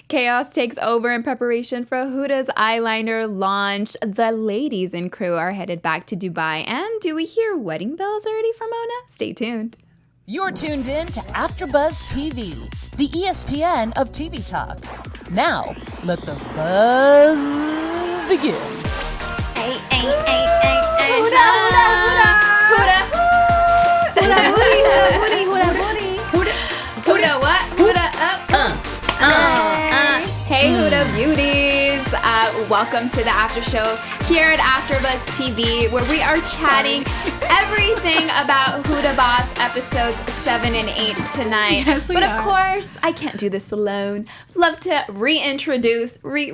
Chaos takes over in preparation for Huda's eyeliner launch. The ladies and crew are headed back to Dubai. And do we hear wedding bells already from Mona? Stay tuned. You're tuned in to AfterBuzz TV, the ESPN of TV talk. Now, let the buzz begin. Hey, hey, hey, hey, hey. Huda, Huda, Huda. Huda, Huda, booty, Huda, booty, Huda, booty. Huda what? Huda up. Hey, Huda beauties. Welcome to the after show here at AfterBuzz TV, where we are chatting everything about Houda Boss episodes 7 and 8 tonight. Yes, but of course, I can't do this alone. Love to reintroduce my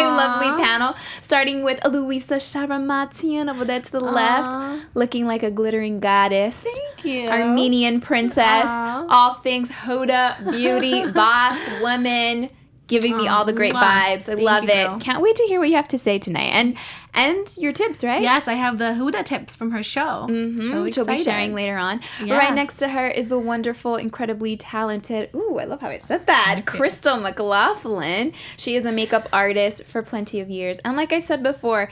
lovely panel, starting with Louiza Sharamatyan over there to the left, looking like a glittering goddess. Thank you. Armenian princess. All things Houda, beauty, boss, woman. Giving me all the great vibes. I love it. Girl. Can't wait to hear what you have to say tonight. And your tips, right? Yes, I have the Huda tips from her show. So which she'll be sharing later on. Yeah. Right next to her is the wonderful, incredibly talented, I love how I said that, Cristal McLaughlin. She is a makeup artist for plenty of years. And like I said before,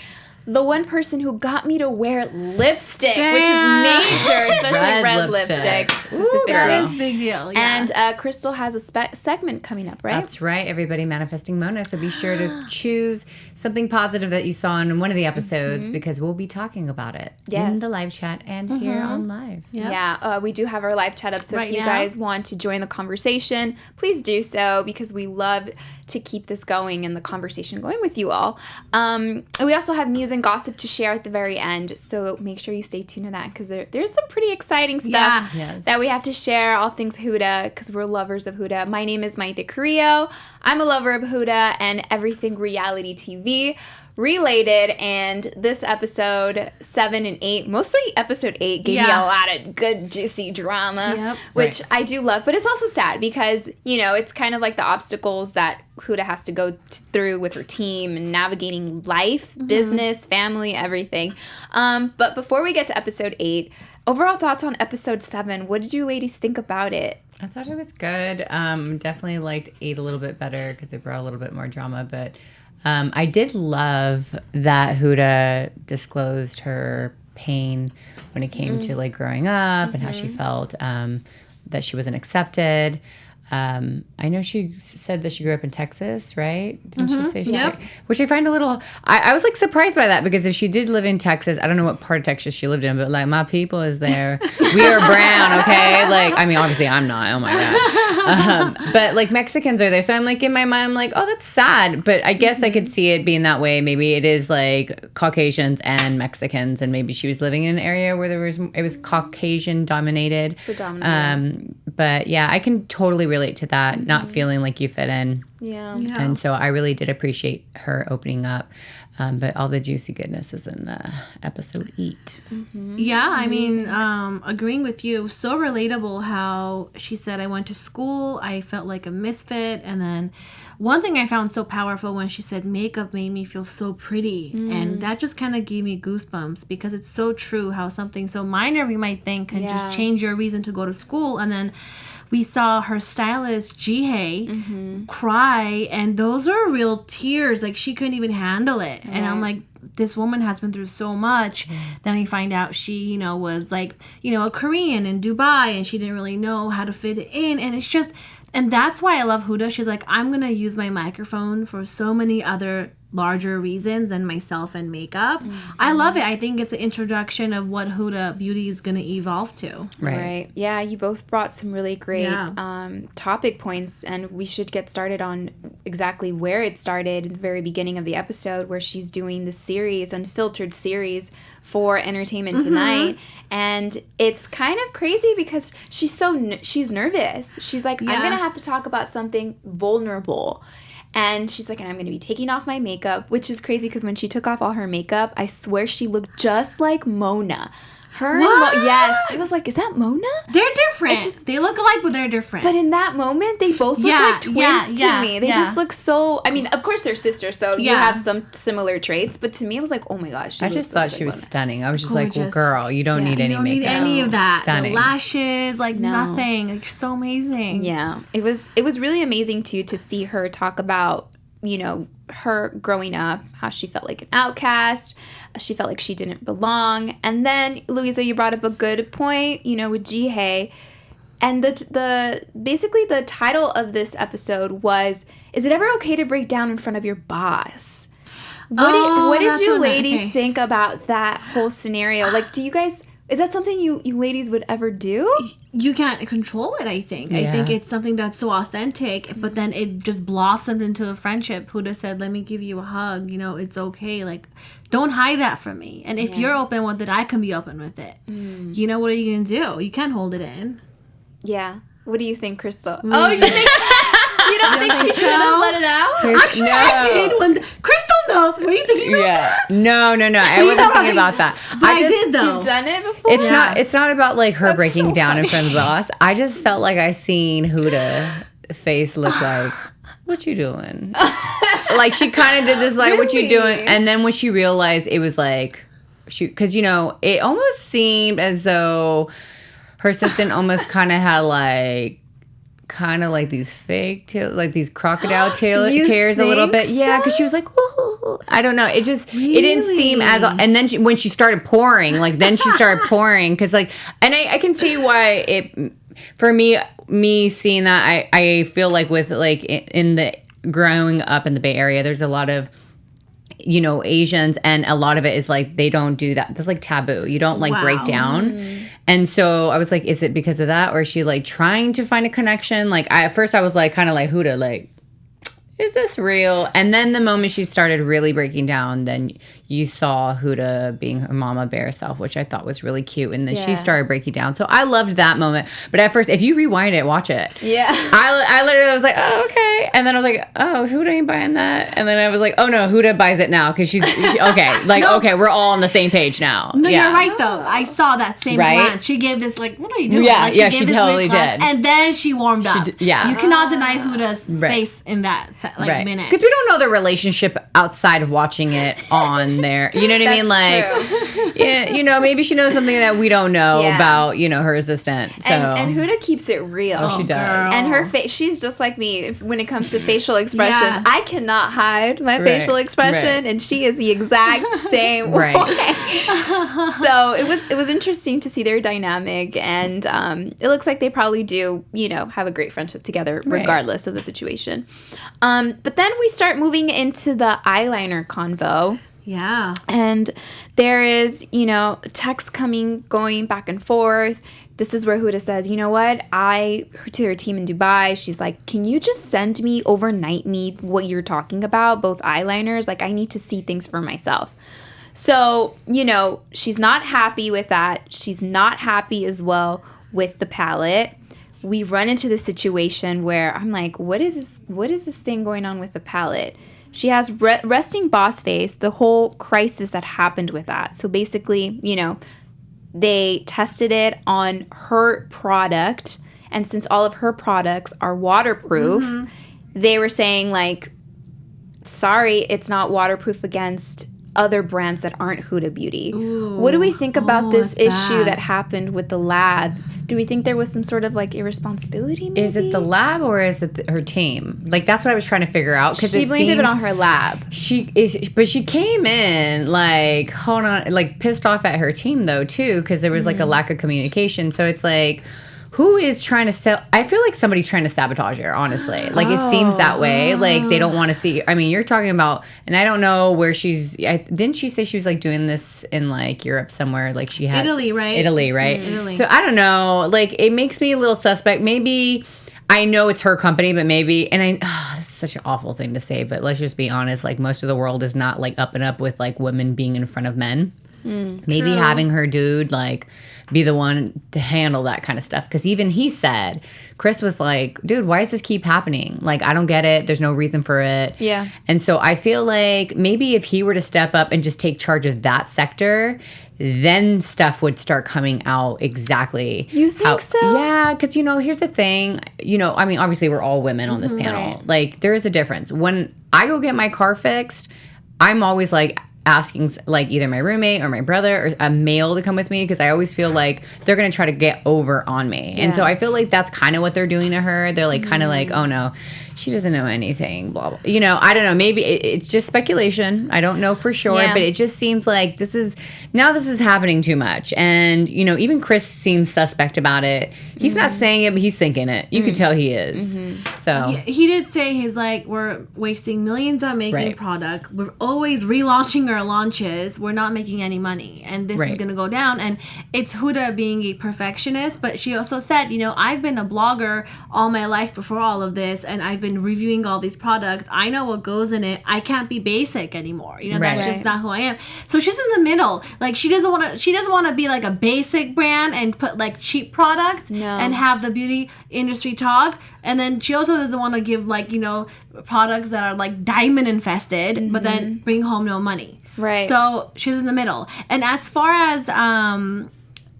the one person who got me to wear lipstick, which is major, especially red lipstick. Ooh, that is a big deal. Yeah. And Cristal has a segment coming up, right? That's right, everybody, Manifesting Mona. So be sure to choose something positive that you saw in one of the episodes because we'll be talking about it in the live chat and here on live. Yep. Yeah, we do have our live chat up. So if you guys want to join the conversation, please do so because we love to keep this going and the conversation going with you all. And we also have news and gossip to share at the very end, so make sure you stay tuned to that because there's some pretty exciting stuff that we have to share, all things Huda, because we're lovers of Huda. My name is Mayte Carrillo. I'm a lover of Huda and everything reality TV related, and this episode 7 and 8, mostly episode 8 gave me a lot of good juicy drama, which I do love, but it's also sad because it's kind of like the obstacles that Huda has to go through with her team and navigating life, business, family, everything. But before we get to episode 8, overall thoughts on episode 7. What did you ladies think about it? I thought it was good. Definitely liked 8 a little bit better because they brought a little bit more drama, but I did love that Huda disclosed her pain when it came to like growing up and how she felt that she wasn't accepted. I know she said that she grew up in Texas, right? Didn't she say she did? Which I find a little... I was like surprised by that because if she did live in Texas, I don't know what part of Texas she lived in, but like my people is there. We are brown, okay? Like, I mean, obviously I'm not. Oh my God. But like Mexicans are there. So I'm like in my mind, I'm like, oh, that's sad. But I guess I could see it being that way. Maybe it is like Caucasians and and maybe she was living in an area where it was Caucasian dominated. Predominantly. But yeah, I can totally relate to that, not feeling like you fit in. Yeah. And so I really did appreciate her opening up. But all the juicy goodness is in episode 8. Yeah, I mean, agreeing with you. So relatable how she said, I went to school, I felt like a misfit. And then one thing I found so powerful when she said, makeup made me feel so pretty. And that just kind of gave me goosebumps because it's so true how something so minor we might think can just change your reason to go to school. And then we saw her stylist, Jihye, cry, and those are real tears. Like, she couldn't even handle it. Right. And I'm like, this woman has been through so much. Then we find out she, was like, a Korean in Dubai, and she didn't really know how to fit it in. And it's just, and that's why I love Huda. She's like, I'm going to use my microphone for so many other larger reasons than myself and makeup. I love it. I think it's an introduction of what Huda Beauty is going to evolve to. Right. Yeah, you both brought some really great topic points, and we should get started on exactly where it started in the very beginning of the episode, where she's doing the series, Unfiltered series for Entertainment Tonight. And it's kind of crazy because she's nervous. She's like, I'm going to have to talk about something vulnerable. And she's like, and I'm going to be taking off my makeup, which is crazy because when she took off all her makeup, I swear she looked just like Mona. Yes. I was like, is that Mona? They're different. They look alike, but they're different. But in that moment, they both look like twins to me. They just look so... I mean, of course, they're sisters, so you have some similar traits. But to me, I was like, oh my gosh. I just thought she was stunning. I was just like, well, girl, you don't need any makeup. You don't need any of that. Stunning. The lashes, nothing. Like, so amazing. Yeah. It was really amazing, too, to see her talk about, her growing up, how she felt like an outcast. She felt like she didn't belong. And then, Louiza, you brought up a good point, with Jihye. And basically the title of this episode was, is it ever okay to break down in front of your boss? What did you ladies think about that whole scenario? Like, do you guys... Is that something you ladies would ever do? You can't control it, I think. Yeah. I think it's something that's so authentic, but then it just blossomed into a friendship. Huda said, let me give you a hug. It's okay. Like, don't hide that from me. And if you're open with it, I can be open with it. What are you going to do? You can't hold it in. Yeah. What do you think, Cristal? Oh, you think... You don't think she should have let it out? Actually, I did. When Cristal knows. Were you thinking about that? No. I wasn't thinking about that. But I did, though. You've done it before? It's not about, like, her breaking down in front of the boss. I just felt like I seen Huda face look like, what you doing? Like, she kind of did this, like, what you doing? And then when she realized it was, like, because, it almost seemed as though her assistant almost kind of had, like these fake like these crocodile tears a little bit. Yeah, because she was like, whoa. I don't know. It just it didn't seem as. And then when she started pouring, because like, and I can see why it for me seeing that I feel like with like in the growing up in the Bay Area, there's a lot of Asians, and a lot of it is like they don't do that. That's like taboo. You don't like break down. And so I was like, is it because of that, or is she like trying to find a connection? Like at first I was like kind of like, Huda, like, is this real? And then the moment she started really breaking down, then you saw Huda being her mama bear self, which I thought was really cute. And then she started breaking down. So I loved that moment. But at first, if you rewind it, watch it. Yeah. I literally was like, oh, okay. And then I was like, oh, Huda ain't buying that. And then I was like, oh, no, Huda buys it now because she's okay. Like, okay, we're all on the same page now. No, you're right, though. I saw that same glance. She gave this, like, what are you doing? Yeah, like, she totally did. And then she warmed up. You cannot deny Huda's face in that minute. Because we don't know the relationship outside of watching it on there. You know what I mean? Like, yeah, maybe she knows something that we don't know about, her assistant. So. And Huda keeps it real. Oh, she does. Girl. And her face, she's just like me when it comes to facial expressions. I cannot hide my facial expression, and she is the exact same way. So it was interesting to see their dynamic, and it looks like they probably do, have a great friendship together, regardless of the situation. But then we start moving into the eyeliner convo. Yeah. And there is, text going back and forth. This is where Huda says, you know what? To her team in Dubai, she's like, can you just send me, overnight me what you're talking about, both eyeliners? Like, I need to see things for myself. So, she's not happy with that. She's not happy as well with the palette. We run into the situation where I'm like, what is this thing going on with the palette? She has resting boss face, the whole crisis that happened with that. So basically, they tested it on her product. And since all of her products are waterproof, they were saying like, sorry, it's not waterproof against other brands that aren't Huda Beauty. Ooh. What do we think about this issue that happened with the lab? Do we think there was some sort of like irresponsibility? Maybe? Is it the lab or is it her team? Like that's what I was trying to figure out. She blamed it on her lab. But she came in like pissed off at her team though too, because there was like a lack of communication. So it's like, who is trying to sell? I feel like somebody's trying to sabotage her, honestly. Like, it seems that way. Like, they don't want to see. I mean, you're talking about, and I don't know where didn't she say she was, like, doing this in, like, Europe somewhere? Like, she had. Italy, right? Italy, right? Italy. So, I don't know. Like, it makes me a little suspect. Maybe, I know it's her company, but maybe, and this is such an awful thing to say, but let's just be honest. Like, most of the world is not, like, up and up with, like, women being in front of men. Maybe having her dude like be the one to handle that kind of stuff. Because even he said, Chris was like, dude, why does this keep happening? Like, I don't get it. There's no reason for it. Yeah. And so I feel like maybe if he were to step up and just take charge of that sector, then stuff would start coming out exactly. You think so? Yeah, because, here's the thing. I mean, obviously we're all women on this panel. Right. Like, there is a difference. When I go get my car fixed, I'm always like asking like either my roommate or my brother or a male to come with me because I always feel like they're going to try to get over on me. And so I feel like that's kind of what they're doing to her. They're like kind of like, oh no, she doesn't know anything, blah, blah. I don't know. Maybe it's just speculation. I don't know for sure, but it just seems like this is happening too much. And, even Chris seems suspect about it. He's not saying it, but he's thinking it. You can tell he is. So he did say he's like, we're wasting millions on making product. We're always relaunching our launches. We're not making any money. And this is going to go down. And it's Huda being a perfectionist. But she also said, I've been a blogger all my life before all of this. And I've been reviewing all these products. I know what goes in it. I can't be basic anymore. That's just not who I am. So she's in the middle. Like she doesn't want to be like a basic brand and put like cheap products and have the beauty industry talk. And then she also doesn't want to give like, products that are like diamond infested, but then bring home no money. Right. So she's in the middle. And as far as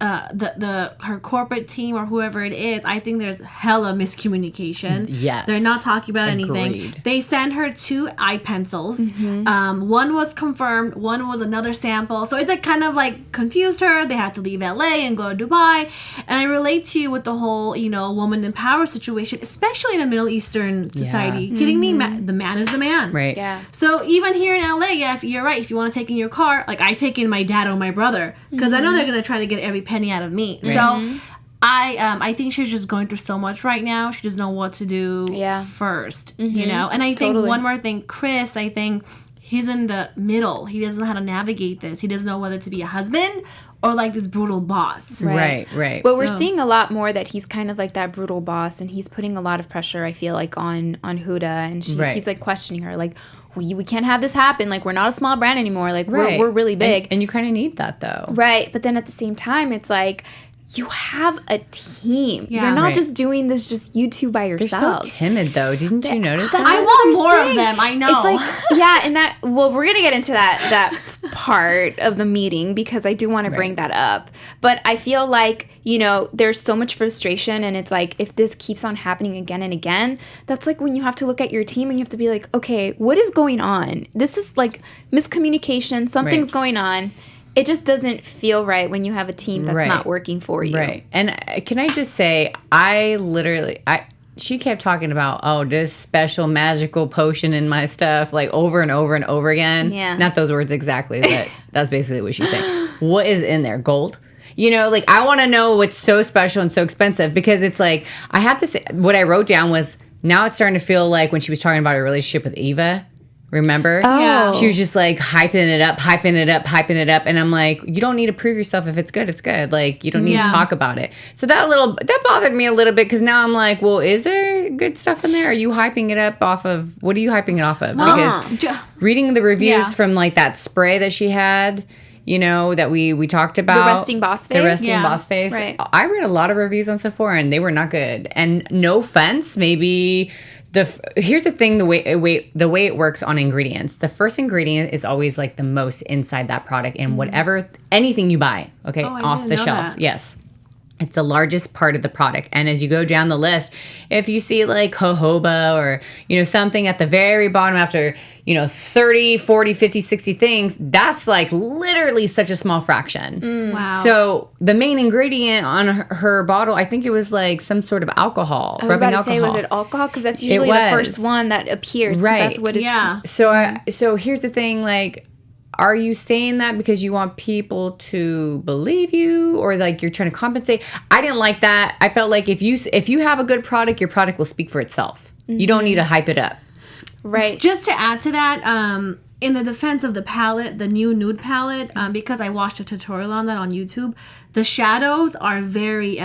her corporate team or whoever it is, I think there's hella miscommunication. Yes. They're not talking about anything. Agreed. They sent her 2 eye pencils. One was confirmed, one was another sample. So it's like kind of like confused her. They had to leave LA and go to Dubai. And I relate to you with the whole, woman in power situation, especially in a Middle Eastern society. Yeah. Kidding me? The man is the man. Right. Yeah. So even here in LA, if you're right, if you want to take in your car, like I take in my dad or my brother, because I know they're going to try to get every penny out of me. Right. So I think she's just going through so much right now. She doesn't know what to do first, And I think one more thing, Chris, I think he's in the middle. He doesn't know how to navigate this. He doesn't know whether to be a husband or like this brutal boss. Right. But we're seeing a lot more that he's kind of like that brutal boss, and he's putting a lot of pressure, I feel like, on Huda, and he's like questioning her, like, we can't have this happen. Like, we're not a small brand anymore. Like, we're really big. And you kind of need that, though. Right. But then at the same time, it's like, you have a team. Yeah. You're not just doing this just you two by yourselves. They're so timid, though. Didn't you notice that? I want more of them. I know. It's like, and that, well, we're going to get into that part of the meeting because I do want to bring that up. But I feel like, there's so much frustration, and it's like, if this keeps on happening again and again, that's like when you have to look at your team and you have to be like, okay, what is going on? This is like miscommunication. Something's going on. It just doesn't feel right when you have a team that's not working for you. Right. And can I just say, she kept talking about, this special magical potion in my stuff, like over and over and over again. Yeah. Not those words exactly, but that's basically what she's saying. What is in there? Gold? I want to know what's so special and so expensive, because it's like, I have to say, what I wrote down was, now it's starting to feel like when she was talking about her relationship with Eva. Remember? Oh. Yeah. She was just like hyping it up. And I'm like, you don't need to prove yourself. If it's good, it's good. Like, you don't need to talk about it. So that bothered me a little bit, because now I'm like, well, is there good stuff in there? Are you hyping it up off of, what are you hyping it off of? Because reading the reviews from like that spray that she had, that we talked about. The resting boss face? The resting boss face. Right. I read a lot of reviews on Sephora, and they were not good. And no offense, maybe... Here's the thing, the way it works on ingredients. The first ingredient is always like the most inside that product, and anything you buy, off the shelves. That. Yes. It's the largest part of the product. And as you go down the list, if you see like jojoba or, something at the very bottom after, 30, 40, 50, 60 things, that's like literally such a small fraction. Wow. So the main ingredient on her bottle, I think it was like some sort of alcohol. I was about to say, was it alcohol? Because that's usually the first one that appears. Right. That's what it's, So here's the thing, like, are you saying that because you want people to believe you, or like you're trying to compensate? I didn't like that. I felt like if you have a good product, your product will speak for itself. You don't need to hype it up. Right. Just to add to that, in the defense of the palette, the new nude palette, because I watched a tutorial on that on YouTube, the shadows are very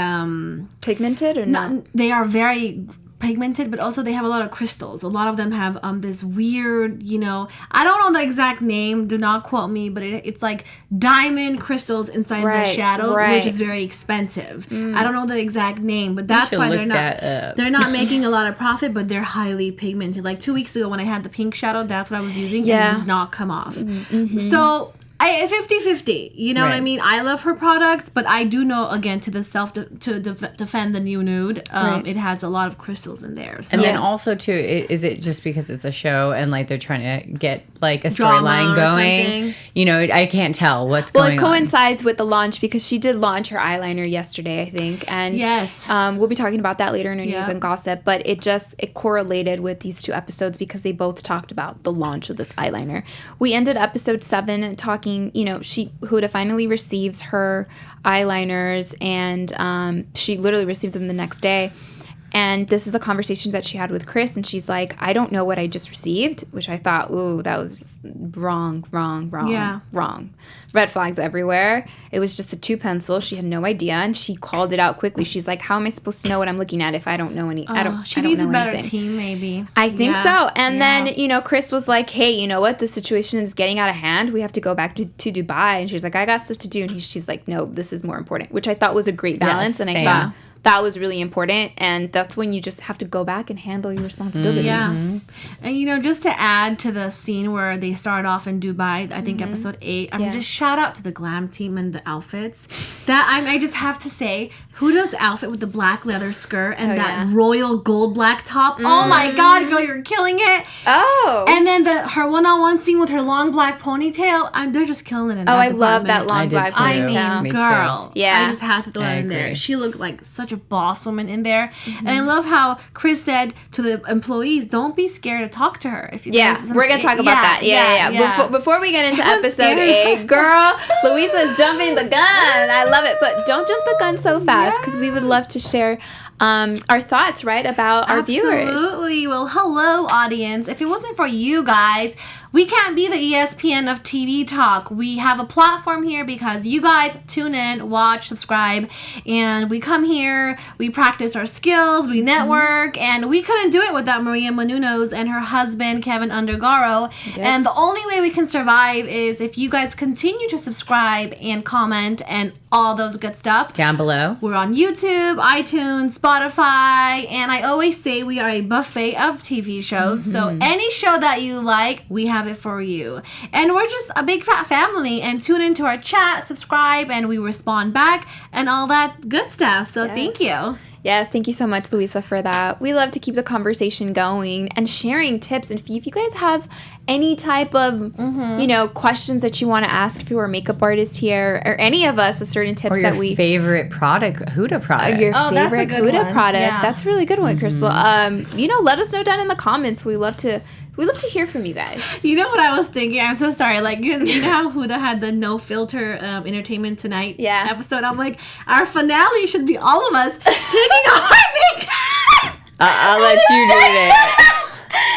pigmented or not? They are very pigmented, but also they have a lot of crystals. A lot of them have this weird, I don't know the exact name, do not quote me, but it's like diamond crystals inside the shadows, which is very expensive. I don't know the exact name, but that's why they're not making a lot of profit, but they're highly pigmented. Like 2 weeks ago when I had the pink shadow, that's what I was using, and it does not come off. So 50-50, you know what I mean? I love her product, but I do know, again, to defend the new nude, it has a lot of crystals in there. So. And then also, too, is it just because it's a show and, like, they're trying to get, like, a storyline going? You know, I can't tell what's going on. Well, it coincides with the launch because she did launch her eyeliner yesterday, I think. And we'll be talking about that later in our news and gossip. But it correlated with these 2 episodes because they both talked about the launch of this eyeliner. We ended episode 7 talking. Huda finally receives her eyeliners, and she literally received them the next day. And this is a conversation that she had with Chris, and she's like, I don't know what I just received, which I thought, ooh, that was just wrong. Red flags everywhere. It was just a 2 pencil. She had no idea, and she called it out quickly. She's like, how am I supposed to know what I'm looking at if I don't know any? She needs a better team, maybe. I think so. And then, Chris was like, hey, you know what? The situation is getting out of hand. We have to go back to Dubai. And she's like, I got stuff to do. And she's like, no, this is more important, which I thought was a great balance. Yes, and I thought that was really important, and that's when you just have to go back and handle your responsibility. And just to add to the scene where they start off in Dubai, I think episode 8, I'm just shout out to the glam team and the outfits. That I just have to say, Huda's outfit with the black leather skirt and royal gold black top. Oh my God, girl, you're killing it. And then her one-on-one scene with her long black ponytail, they're just killing it in that I love that long black ponytail. I mean, girl. Yeah. I just had to throw it in there. She looked like such a boss woman in there. And I love how Chris said to the employees, don't be scared to talk to her. If we're going to talk about that. Yeah. Before we get into episode 8, girl, Louiza is jumping the gun. I love it. But don't jump the gun so fast because we would love to share our thoughts, about our viewers. Absolutely. Well, hello, audience. If it wasn't for you guys, we can't be the ESPN of TV talk. We have a platform here because you guys tune in, watch, subscribe, and we come here, we practice our skills, we network, and we couldn't do it without Maria Menounos and her husband, Keven Undergaro. And the only way we can survive is if you guys continue to subscribe and comment and all those good stuff. Down below. We're on YouTube, iTunes, Spotify, and I always say we are a buffet of TV shows. So any show that you like, we have it for you. And we're just a big fat family, and tune into our chat, subscribe, and we respond back and all that good stuff. So thank you. Yes, thank you so much, Louisa, for that. We love to keep the conversation going and sharing tips. And if you guys have any type of, questions that you want to ask if you were a makeup artist here, or any of us, a certain tips that we... favorite product, Huda product. Your favorite Huda product. Yeah. That's a really good one, Crystal. Let us know down in the comments. We love to hear from you guys. You know what I was thinking? I'm so sorry. Like, you know how Huda had the no filter Entertainment Tonight episode? I'm like, our finale should be all of us taking off our makeup. I'll let you do that.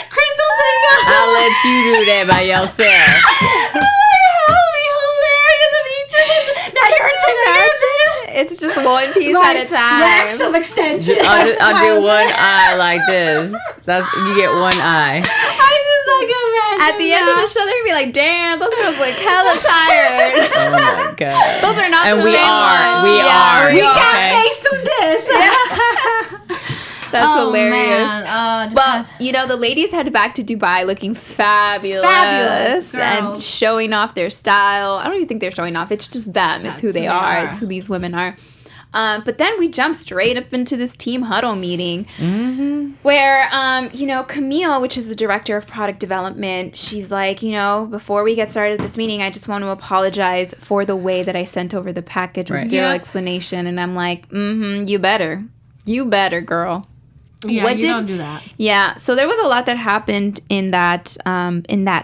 Crystal taking off. I'll let you do that by yourself. That would be hilarious if each of us. Now you're imagine. It's just one piece at a time. Racks of extensions. I'll do one eye like this. You get one eye. At the end of the show, they're gonna be like, "Damn, those girls look hella tired." Oh my God! Those are not. And the we same are. ones. We are. We can't face through this. That's hilarious. The ladies headed back to Dubai looking fabulous and showing off their style. I don't even think they're showing off. It's just them. It's who they are. It's who these women are. But then we jump straight up into this team huddle meeting where, Camille, which is the director of product development, she's like, before we get started with this meeting, I just want to apologize for the way that I sent over the package with zero explanation. And I'm like, you better. You better, girl. Yeah, don't do that. Yeah, so there was a lot that happened in that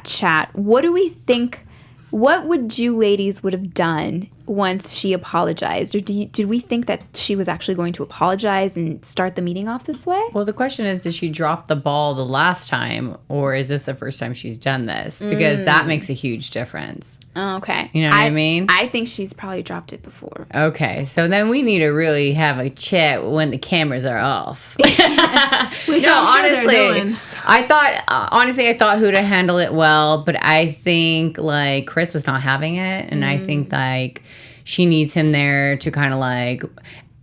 chat. What do we think What would you ladies would have done once she apologized? Or did we think that she was actually going to apologize and start the meeting off this way? Well, the question is, did she drop the ball the last time, or is this the first time she's done this? Because that makes a huge difference. Okay. You know what I mean? I think she's probably dropped it before. Okay, so then we need to really have a chat when the cameras are off. Which I'm sure they're doing. I thought Huda handled it well, but I think like Chris was not having it, and I think like she needs him there to kind of like.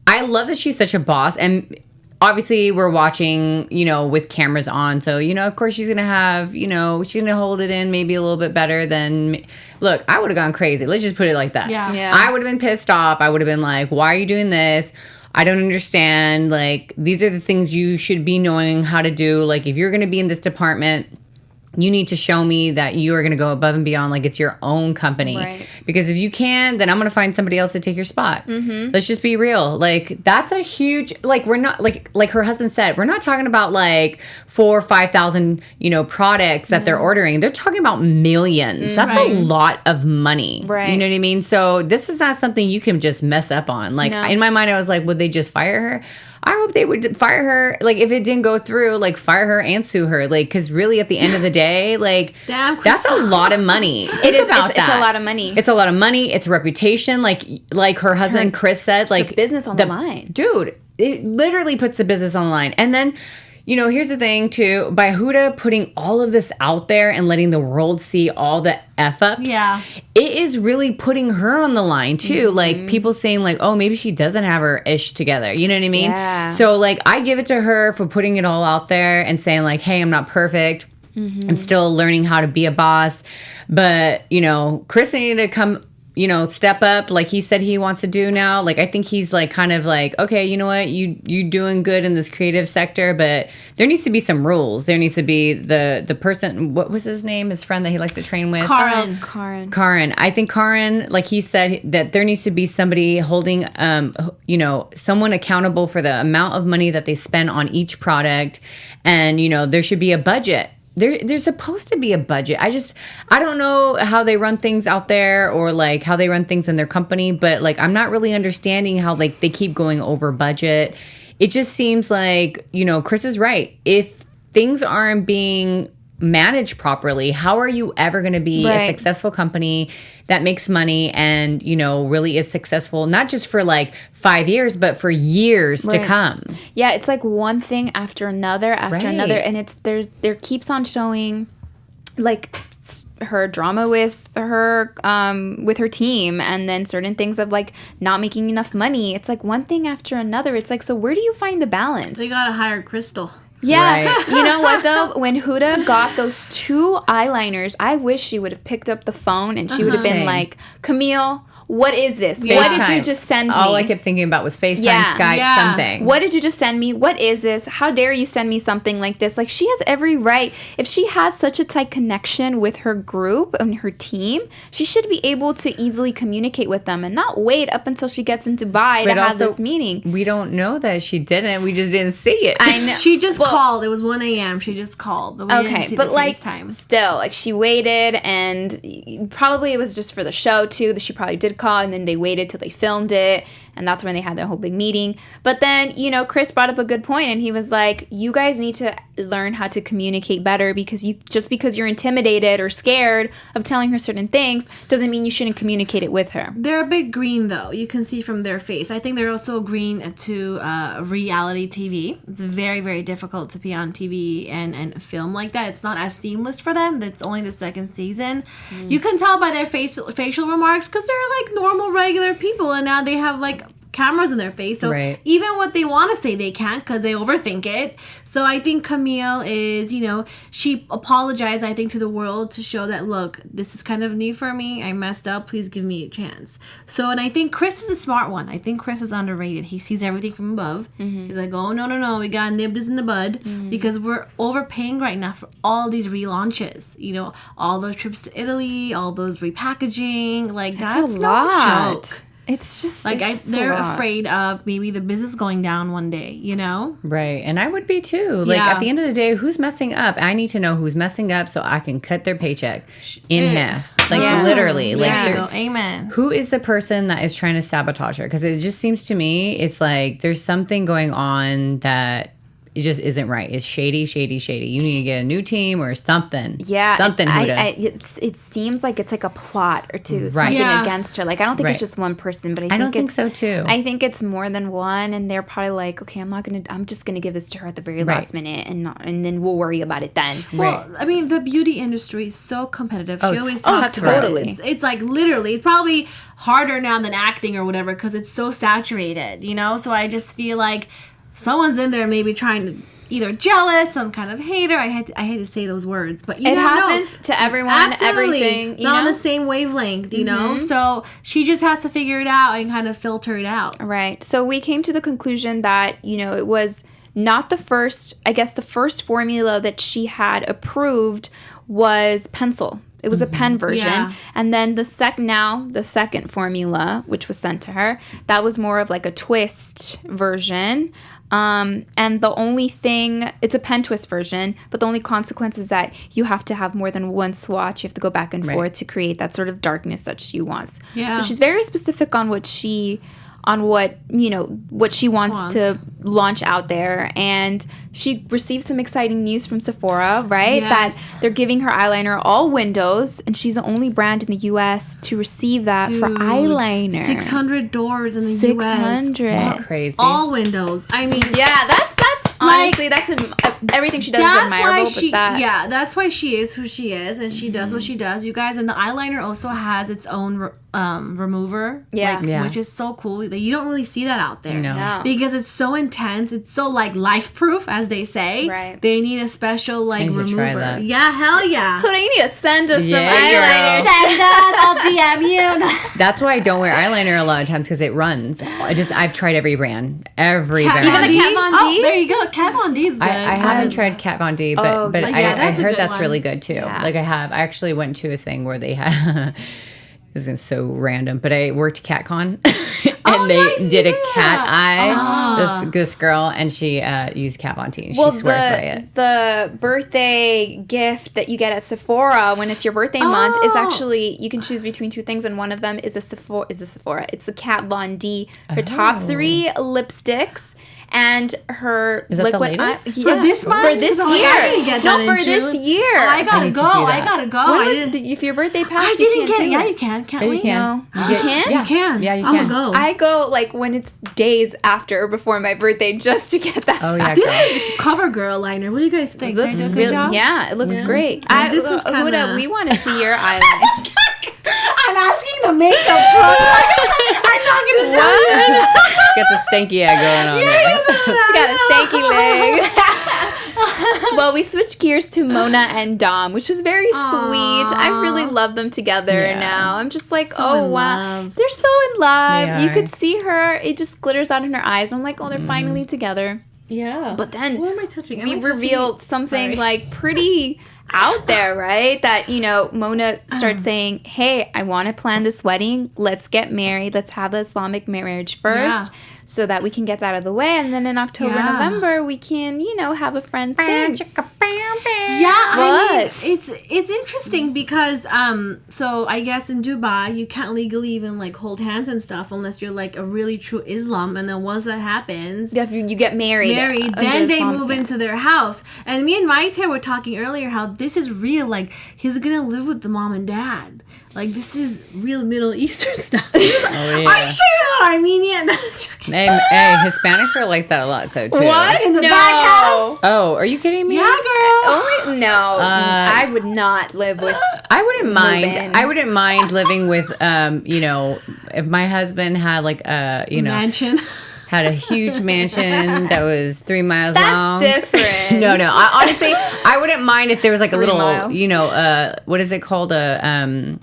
I love that she's such a boss, and obviously we're watching, with cameras on, so of course she's gonna have, she's gonna hold it in maybe a little bit better than. Look, I would have gone crazy. Let's just put it like that. Yeah. I would have been pissed off. I would have been like, why are you doing this? I don't understand. Like, these are the things you should be knowing how to do. Like, if you're going to be in this department, you need to show me that you are going to go above and beyond, like it's your own company. Right. Because if you can, then I'm going to find somebody else to take your spot. Mm-hmm. Let's just be real. Like, that's a huge, like, we're not, like her husband said, we're not talking about like 4,000 or 5,000, products that they're ordering. They're talking about millions. That's a lot of money. Right. You know what I mean? So this is not something you can just mess up on. Like, in my mind, I was like, would they just fire her? I hope they would fire her. Like, if it didn't go through, like, fire her and sue her. Like, because really, at the end of the day, like, that's a lot of money. It is. It's a lot of money. It's a lot of money. It's reputation. Like her husband Chris said, like, the business on the line, dude. It literally puts the business on the line. And then, here's the thing too. By Huda putting all of this out there and letting the world see all the F-ups, it is really putting her on the line too. Mm-hmm. Like, people saying like, oh, maybe she doesn't have her ish together. You know what I mean? Yeah. So like, I give it to her for putting it all out there and saying like, hey, I'm not perfect. Mm-hmm. I'm still learning how to be a boss. But, Chris needed to come, step up like he said he wants to do now. Like, I think he's like kind of like, okay, you know what, you doing good in this creative sector, but there needs to be some rules. There needs to be the person, what was his name, his friend that he likes to train with? Karan. I think Karan, like he said, that there needs to be somebody holding, someone accountable for the amount of money that they spend on each product. And, there should be a budget. There's supposed to be a budget. I don't know how they run things out there or like how they run things in their company, but like I'm not really understanding how like they keep going over budget. It just seems like, Chris is right. If things aren't being managed properly, how are you ever going to be a successful company that makes money and, really is successful, not just for like 5 years, but for years to come? Yeah, it's like one thing after another, and there keeps on showing like her drama with her team, and then certain things of like not making enough money. It's like one thing after another. It's like, so where do you find the balance? They gotta hire Cristal. Yeah. Right. You know what, though? When Huda got those 2 eyeliners, I wish she would have picked up the phone and she would have been like, Camille, what is this? Yeah. What did you just send me? All I kept thinking about was FaceTime, Skype, something. What did you just send me? What is this? How dare you send me something like this? Like, she has every right. If she has such a tight connection with her group and her team, she should be able to easily communicate with them and not wait up until she gets in Dubai to have this meeting. We don't know that she didn't. We just didn't see it. I know. She just called. It was 1 a.m. She just called. But we didn't see the FaceTime. Still, like, she waited, and probably it was just for the show, too, that she probably did call, and then they waited till they filmed it, and that's when they had their whole big meeting. But then, Chris brought up a good point, and he was like, you guys need to learn how to communicate better, because because you're intimidated or scared of telling her certain things doesn't mean you shouldn't communicate it with her. They're a bit green, though. You can see from their face. I think they're also green to reality TV. It's very, very difficult to be on TV and film like that. It's not as seamless for them. That's only the 2nd season. You can tell by their facial remarks, because they're like normal, regular people, and now they have like cameras in their face, so even what they want to say they can't, because they overthink it. So I think Camille is, she apologized, I think, to the world to show that, look, this is kind of new for me, I messed up, please give me a chance. So, and I think Chris is a smart one. I think Chris is underrated. He sees everything from above. He's like, oh, no, we gotta nib this in the bud, because we're overpaying right now for all these relaunches, all those trips to Italy, all those repackaging, like that's a lot. No joke. It's just like it's they're a lot. afraid of maybe the business going down one day, you know? Right. And I would be too. Like Yeah. at the end of the day, who's messing up? I need to know who's messing up so I can cut their paycheck in half. Like literally. Like There you go. Amen. who is the person that is trying to sabotage her? Because it just seems to me it's like there's something going on that it just isn't right. It's shady, shady, shady. You need to get a new team or something. Yeah, something. Huda. it seems like it's like a plot or two, Right. something Yeah. against her. Like I don't think it's Right. just one person, but I don't think it's, so, too. I think it's more than one, and they're probably like, okay, I'm just gonna give this to her at the very last minute, and then we'll worry about it then. Well, I mean, the beauty industry is so competitive. She it's always cutthroat. talks about it. Totally. It's like literally, it's probably harder now than acting or whatever because it's so saturated, you know? So I just feel like someone's in there maybe trying to either jealous, some kind of hater. I hate to say those words, but you It never happens know. to everyone, Absolutely. everything. You Not on know? the same wavelength, you know? So she just has to figure it out and kind of filter it out. Right. So we came to the conclusion that, it was not the first, I guess the first formula that she had approved was pencil. It was a pen version. Yeah. And then the second formula, which was sent to her, that was more of like a twist version. And the only thing, it's a pen twist version, but the only consequence is that you have to have more than one swatch. You have to go back and forth to create that sort of darkness that she wants. Yeah. So she's very specific on what she wants to launch out there, and she received some exciting news from Sephora, right? Yes. That they're giving her eyeliner all windows, and she's the only brand in the US to receive that for eyeliner. 600 doors in the US. 600. Crazy. All windows. I mean, Yeah, that's honestly that's everything she does is admirable, but that's why she is who she is, and she does what she does, you guys. And the eyeliner also has its own remover, which is so cool. Like, you don't really see that out there, No. because it's so intense. It's so like life proof, as they say. Right. They need a special like need to remover. try that. Yeah, hell yeah. Huda, you need to send us some Yeah, eyeliner. girl. Send us. I'll DM you. That's why I don't wear eyeliner a lot of times because it runs. I've tried every brand. Every brand. Even the Kat Von D? Oh, there you go. Kat Von D is good. I haven't tried Kat Von D, but okay. I that's a heard good that's one. really good too. Yeah. Like I actually went to a thing where they had this is so random, but I worked CatCon and they did a cat eye. This girl, and she used Kat Von D. And she swears by it. The birthday gift that you get at Sephora when it's your birthday month is actually, you can choose between two things, and one of them is a Sephora. It's the Kat Von D. Her top 3 lipsticks. And her Is that the liquid latest? For this month? For this Oh, year. I didn't get that no, in for this June. year. Oh, I gotta need to go. do I that. gotta go. When I was didn't. if your birthday passed, I you didn't can't get it. do Yeah, it. you can. Can't Yeah, we? you can. No. You You get- can? Yeah. You can. Yeah, you I'm can. gonna go. I go like when it's days after or before my birthday just to get that. Oh yeah, This girl. is cover girl liner. What do you guys think? Did I Looks do a good really, job? yeah, it looks great. Yeah, this was Huda, kinda- we want to see your eyeliner. I'm asking the makeup pro. I'm not gonna tell you. Got the stanky eye going on. there. She got a stanky leg. Well, we switched gears to Mona and Dom, which was very sweet. I really love them together Yeah. now. I'm just like, So oh in wow, love. they're so in love. They You are. could see her; it just glitters out in her eyes. I'm like, oh, they're finally together. Yeah. But then What am I touching? Am we I touching- revealed something Sorry. like pretty out there, right? That, Mona starts saying, hey, I want to plan this wedding. Let's get married. Let's have the Islamic marriage first so that we can get that out of the way. And then in October, Yeah. November, we can, have a friend thing. Yeah, I mean, What? it's interesting because so I guess in Dubai you can't legally even like hold hands and stuff unless you're like a really true Islam, and then once that happens, You get married. then they move into their house. And me and Mayte were talking earlier how this is real. Like, he's gonna live with the mom and dad. Like, this is real Middle Eastern stuff. Oh, yeah. Are you sure you're not Armenian? Hey, Hispanics are like that a lot though too. What? In the No. back house? Oh, are you kidding me? Yeah, girl. Only, no, I would not live with. I wouldn't mind. in. I wouldn't mind living with, if my husband had like a, Mansion. had a huge mansion that was 3 miles long. That's different. No. Honestly, I wouldn't mind if there was like a little, miles. what is it called? There's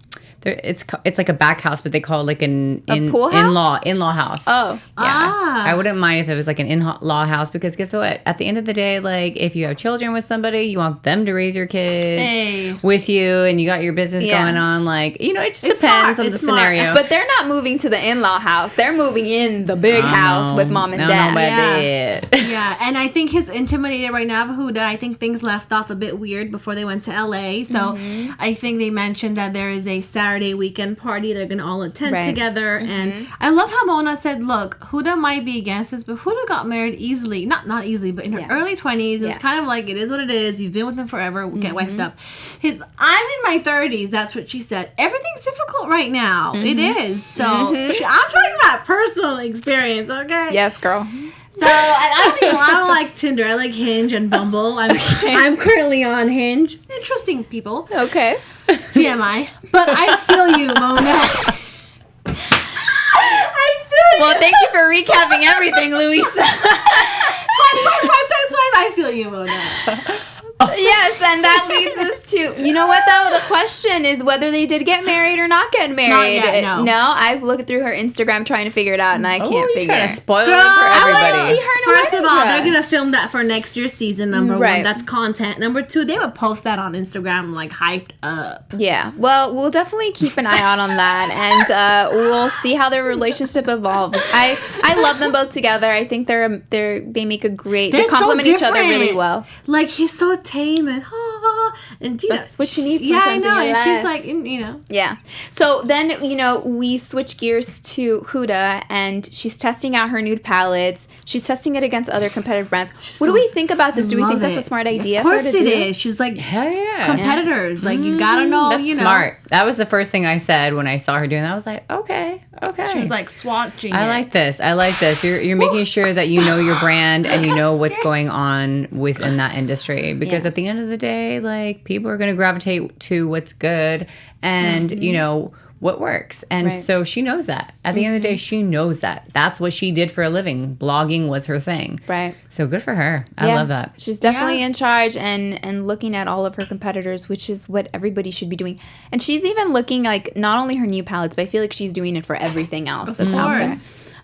it's like a back house, but they call it like an pool house? in-law house. Oh. Yeah. I wouldn't mind if it was like an in-law house, because guess what? At the end of the day, like if you have children with somebody, you want them to raise your kids with you, and you got your business going on. Like, it just depends on the scenario. But they're not moving to the in-law house. They're moving in the big house with mom and dad. Yeah, and I think he's intimidated right now of Huda. I think things left off a bit weird before they went to LA. So I think they mentioned that there is a Saturday weekend party they're going to all attend together. And I love how Mona said, look, Huda might be against this, but Huda got married easily. Not easily, but in her early 20s. It was kind of like, it is what it is. You've been with him forever. Get wifed up. I'm in my 30s. That's what she said. Everything's difficult right now. It is. So I'm talking about personal experience, okay? Yes, girl. So I don't like Tinder. I like Hinge and Bumble. I'm currently on Hinge. Interesting people. Okay. TMI. But I feel you, Mona. I feel you. Well, thank you for recapping everything, Louisa. Swipe. I feel you, Mona. Yes, and that leads us to, you know what though? The question is whether they did get married or not get married. Not yet, no. No, I've looked through her Instagram trying to figure it out, and I can't figure it. Trying to spoil it for I want everybody. to see her in a First of wedding all, dress. they're going to film that for next year's season, number one. That's content. Number two, they would post that on Instagram, like, hyped up. Yeah, well, we'll definitely keep an eye out on that, and we'll see how their relationship evolves. I love them both together. I think they make a great. They complement each other really well. Like, he's so tame and that's what you need sometimes. Yeah, I know. In your And life. she's like, Yeah. So then, we switch gears to Huda, and she's testing out her nude palettes. She's testing it against other competitive brands. What do we think about this? Do we think that's a smart idea for her to do? Of course it is. She's like, hell yeah. Competitors. Like, you gotta know, that's smart. That was the first thing I said when I saw her doing that. I was like, okay. She was like swatching I like this. You're making sure that you know your brand and you know what's going on within that industry. Because at the end of the day, like, people are going to gravitate to what's good and, what works. And so she knows that. At the end of the day, she knows that. That's what she did for a living. Blogging was her thing. Right. So good for her. I love that. She's definitely in charge and looking at all of her competitors, which is what everybody should be doing. And she's even looking like not only her new palettes, but I feel like she's doing it for everything else that's out there.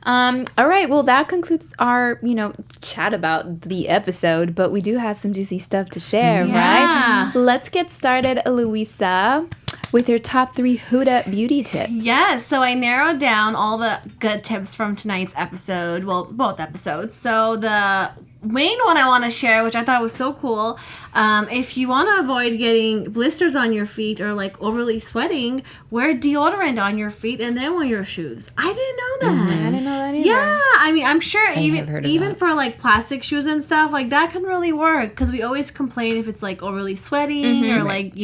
All right. Well, that concludes our, chat about the episode, but we do have some juicy stuff to share, right? Let's get started, Louisa, with your top 3 Huda beauty tips. Yes, so I narrowed down all the good tips from tonight's episode. Well, both episodes. So the main one I want to share, which I thought was so cool, if you want to avoid getting blisters on your feet or like overly sweating, wear deodorant on your feet and then wear your shoes. I didn't know that. I didn't know that either. Yeah, I mean, I'm sure even for like plastic shoes and stuff, like that can really work, because we always complain if it's like overly sweating or like,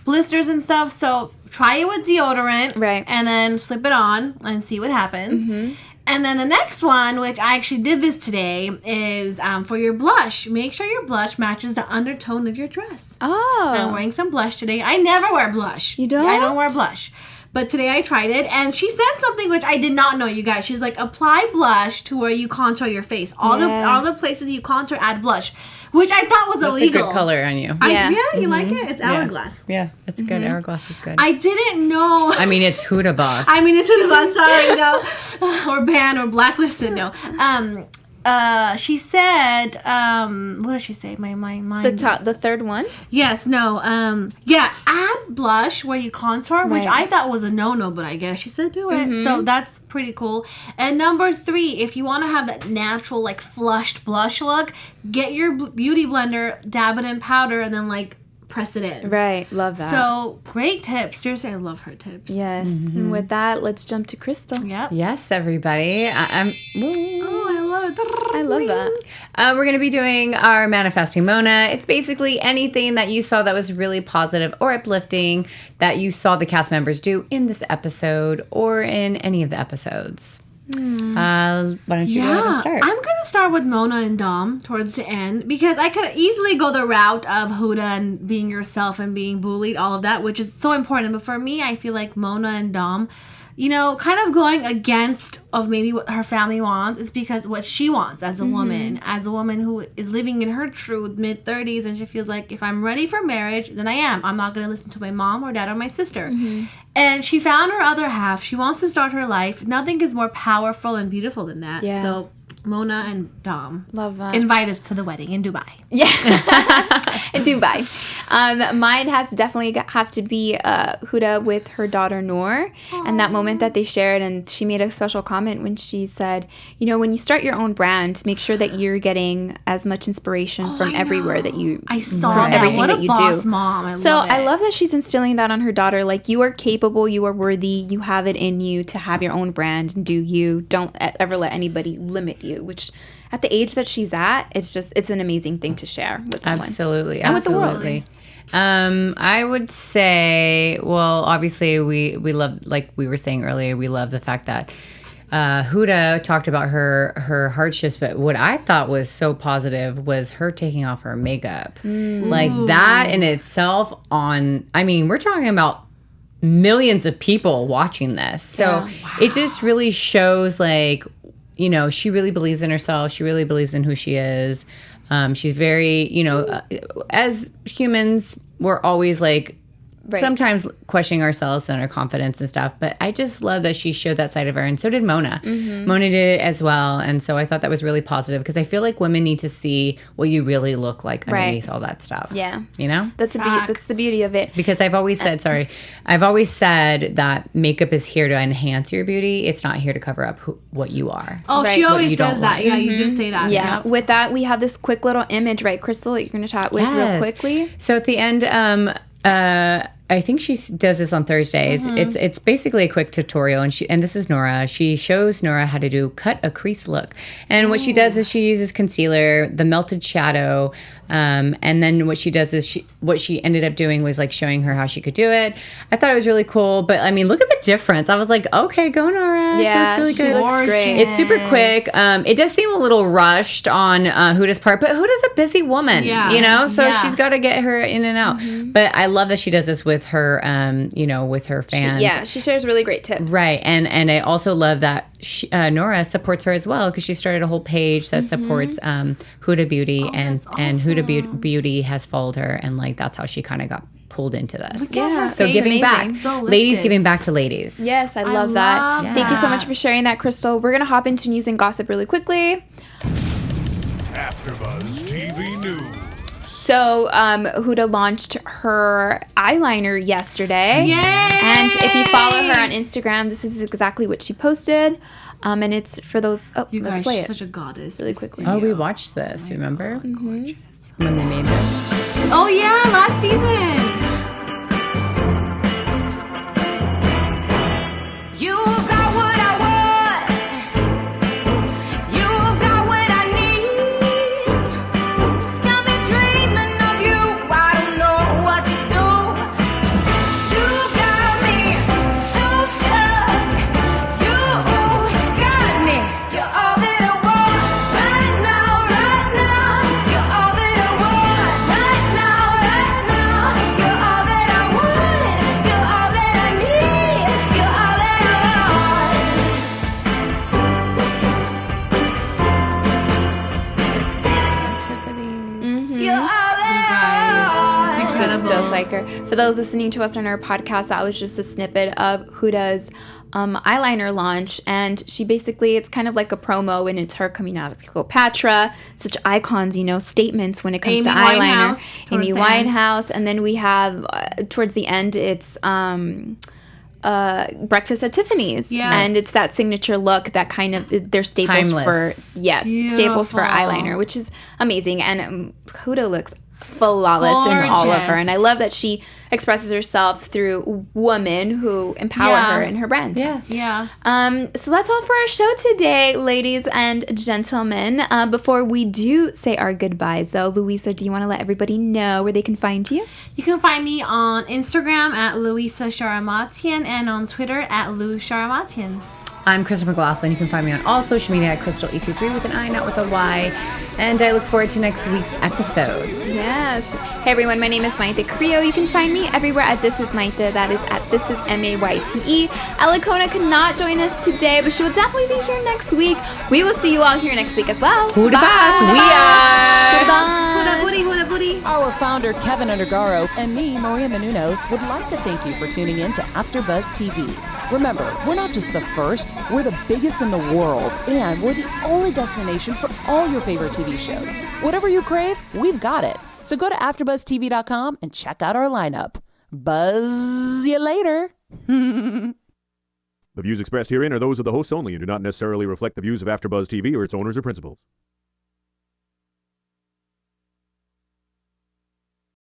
blisters and stuff. So try it with deodorant, and then slip it on and see what happens. And then the next one, which I actually did this today, is for your blush. Make sure your blush matches the undertone of your dress. Oh. I'm wearing some blush today. I never wear blush. You don't? I don't wear blush. But today I tried it, and she said something which I did not know, you guys. She's like, apply blush to where you contour your face. All the places you contour, add blush, which I thought was illegal. It's a good color on you. You like it? It's hourglass. Yeah, it's good. Hourglass is good. I didn't know. I mean, it's Houda Boss. It's Houda Boss. Sorry, no. Or banned or blacklisted. No. She said, what did she say? My mind. The third one? Yes, no. Add blush where you contour, which I thought was a no-no, but I guess she said do it. So that's pretty cool. And number 3, if you want to have that natural, like, flushed blush look, get your beauty blender, dab it in powder, and then, like, press it in. Right. Love that. So, great tips. Seriously, I love her tips. Yes. And with that, let's jump to Cristal. Yep. Yes, everybody. I love it. I love that. We're going to be doing our Manifesting Mona. It's basically anything that you saw that was really positive or uplifting that you saw the cast members do in this episode or in any of the episodes. Why don't you go ahead and start? I'm going to start with Mona and Dom towards the end, because I could easily go the route of Huda and being yourself and being bullied, all of that, which is so important. But for me, I feel like Mona and Dom you know, kind of going against of maybe what her family wants is because what she wants as a woman who is living in her true mid-30s, and she feels like if I'm ready for marriage, then I am. I'm not going to listen to my mom or dad or my sister. And she found her other half. She wants to start her life. Nothing is more powerful and beautiful than that. Yeah. So Mona and Dom, love that. Invite us to the wedding in Dubai. Yeah, in Dubai. Mine has definitely have to be Huda with her daughter Noor, and that moment that they shared, and she made a special comment when she said, you know, when you start your own brand, make sure that you're getting as much inspiration from everywhere that you. I saw from that. everything What that a you boss do. mom. I love that she's instilling that on her daughter. Like, you are capable, you are worthy, you have it in you to have your own brand and do you. Don't ever let anybody limit you. Which, at the age that she's at, it's an amazing thing to share with someone. Absolutely. And with the world. Absolutely. I would say, well, obviously we love, like we were saying earlier, we love the fact that Huda talked about her hardships, but what I thought was so positive was her taking off her makeup. Like, that in itself we're talking about millions of people watching this. So it just really shows, like, you know, she really believes in herself. She really believes in who she is. She's very, you know, as humans, we're always like sometimes questioning ourselves and our confidence and stuff. But I just love that she showed that side of her. And so did Mona. Mona did it as well. And so I thought that was really positive because I feel like women need to see what you really look like underneath all that stuff. Yeah. You know? That's the beauty of it. Because I've always said, that makeup is here to enhance your beauty. It's not here to cover up what you are. Oh, she always says that. Yeah, you do say that. Yeah. Yep. With that, we have this quick little image, right, Cristal, that you're going to chat with real quickly. So at the end, I think she does this on Thursdays. It's basically a quick tutorial, and this is Nora. She shows Nora how to cut a crease look, and what she does is she uses concealer, the melted shadow, and then what she does is what she ended up doing was like showing her how she could do it. I thought it was really cool, but I mean, look at the difference. I was like, okay, go Nora. Yeah, she looks really good. She looks great. It's super quick. It does seem a little rushed on Huda's part, but Huda's a busy woman, you know, so she's got to get her in and out. But I love that she does this with her, you know, with her fans. She shares really great tips. Right, and I also love that Nora supports her as well because she started a whole page that supports Houda Beauty, and Houda Beauty has followed her, and like that's how she kind of got pulled into this. So giving back, ladies giving back to ladies. Yes, I love that. Thank you so much for sharing that, Cristal. We're gonna hop into news and gossip really quickly. AfterBuzz TV News. So, Houda launched her eyeliner yesterday. Yay! And if you follow her on Instagram, this is exactly what she posted. And it's for those. Oh, You let's guys, play she's it such a goddess. really quickly. Oh, we watched this. Remember when they made this? Oh yeah, last season. You got what I want. You got what I need. Got me dreaming of you. I don't know what to do. You got me so stuck. You got me. You're all that I want right now, right now. You're all that I want right now, right now. You're all that I want. You're all that I need. You're all that I want. You're all that I want. It's just like her. For those listening to us on our podcast, that was just a snippet of Huda's eyeliner launch, and she basically, it's kind of like a promo, and it's her coming out as Cleopatra, such icons, you know, statements when it comes to eyeliner. Amy Winehouse, and then we have towards the end, it's Breakfast at Tiffany's, and it's that signature look that kind of they're staples Timeless. Staples for eyeliner, which is amazing. And Huda looks flawless in all of her, and I love that she expresses herself through women who empower her in her brand. So that's all for our show today, ladies and gentlemen. Before we do say our goodbyes, though, Louiza, do you want to let everybody know where they can find you? You can find me on Instagram at Louiza Sharamatyan and on Twitter at Lou Sharamatyan. I'm Crystal McLaughlin. You can find me on all social media at Crystal823 with an I, not with a Y. And I look forward to next week's episodes. Yes. Hey everyone, my name is Mayte Carrillo. You can find me everywhere at This Is Mayte. That is at This Is Mayte. Elikona could not join us today, but she will definitely be here next week. We will see you all here next week as well. Houda Boss, we are. Huda booty, Huda booty. Our founder, Keven Undergaro, and me, Maria Menounos, would like to thank you for tuning in to AfterBuzz TV. Remember, we're not just the first, we're the biggest in the world, and we're the only destination for all your favorite TV shows. Whatever you crave, we've got it. So go to AfterBuzzTV.com and check out our lineup. Buzz you later. The views expressed herein are those of the hosts only and do not necessarily reflect the views of AfterBuzz TV or its owners or principals.